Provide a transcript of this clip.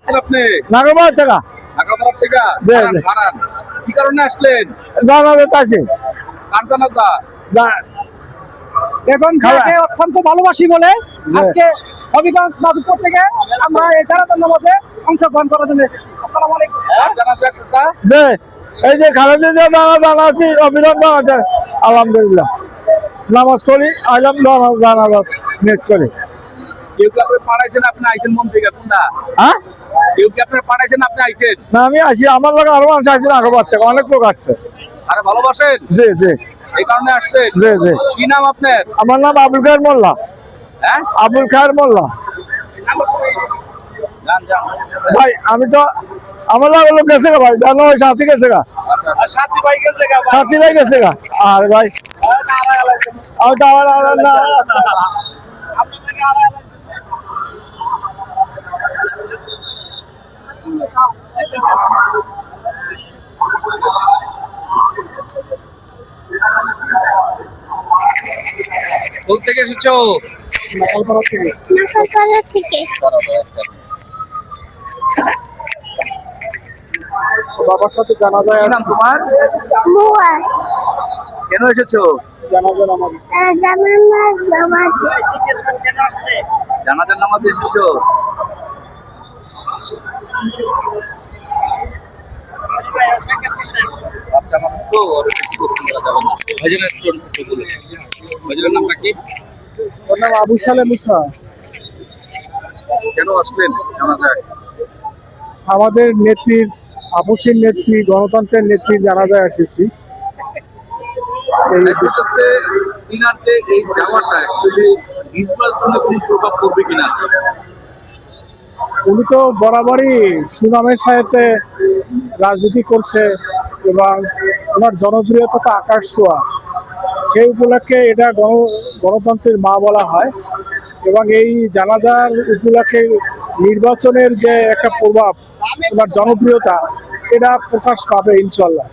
আপনি নাগরবাদ টাকা ঢাকা থেকে জি, জি। হারান কি কারণে আসলেন? জানাতে চাইছি কার জানাজা? এখন যাকে অত্যন্ত ভালোবাসি বলে আজকে হবিগঞ্জ মাধবপুর থেকে আমরা এই জানাজার নামাজে অংশগ্রহণ করার জন্য এসেছি। আসসালামু আলাইকুম। কার জানাজা কাকা? যে এই যে খালেদা যে জানাচ্ছি অভিনন্দন জানাতে আলহামদুলিল্লাহ নামাজ পড়ি আইলাম জানাজাত নেট করে। কেউ কি আপনি পাঠাইছেন, আপনি আইছেন মন থেকে কোনটা? হ্যাঁ কেউ কি আপনি পাঠাইছেন, আপনি আইছেন? না আমি আসি আমার লাগে আরো মানুষ আসছে নাগরবাদ থেকে অনেক লোক আসছে। আরে ভালোবাসেন জি জি এই কারণে আসছেন? জি জি কি নাম আপনার? আমার নাম আবুল খায়ের মোল্লা। হ্যাঁ আবুল খায়ের মোল্লা। যান যান। ভাই আমি তো আমার লাগে লোক গেছে গা ভাই জানো ওই সাথী গেছে গা সাথী ভাই গেছে গা ভাই। সাথী ভাই গেছে গা আর ভাই আমি তো আমার না কোথা থেকে এসেছো? নাকাপাড়া থেকে। বাবার সাথে জানাজায় কি নাম তোমার? মুয়া কেন এসেছো? জানাজার আমার জামানার নামাজ। জানাজার নামাজে এসেছো? বাচ্চা মানুষ তো ওর বেশি করতে করা যাবে না। ভাইজানের স্টুডেন্ট বলে। ভাইজানের নামটা কি? ওর নাম আবু সালে মুসা। কেন আসলেন জানাজায়? আমাদের নেত্রীর আপসীর নেত্রী গণতন্ত্রের নেত্রীর জানাজায় এসেছি। হচ্ছে তিনার যে এই যাওয়াটা অ্যাকচুয়ালি নির্বাচনে কোনো প্রভাব পড়বে কিনা? উনি তো বরাবরই সুনামের সাথে রাজনীতি করছে এবং ওনার জনপ্রিয়তা তো আকাশ ছোঁয়া। সেই উপলক্ষে এটা গণতন্ত্রের মা বলা হয় এবং এই জানাজার উপলক্ষে নির্বাচনের যে একটা প্রভাব ওনার জনপ্রিয়তা এটা প্রকাশ পাবে ইনশাল্লাহ।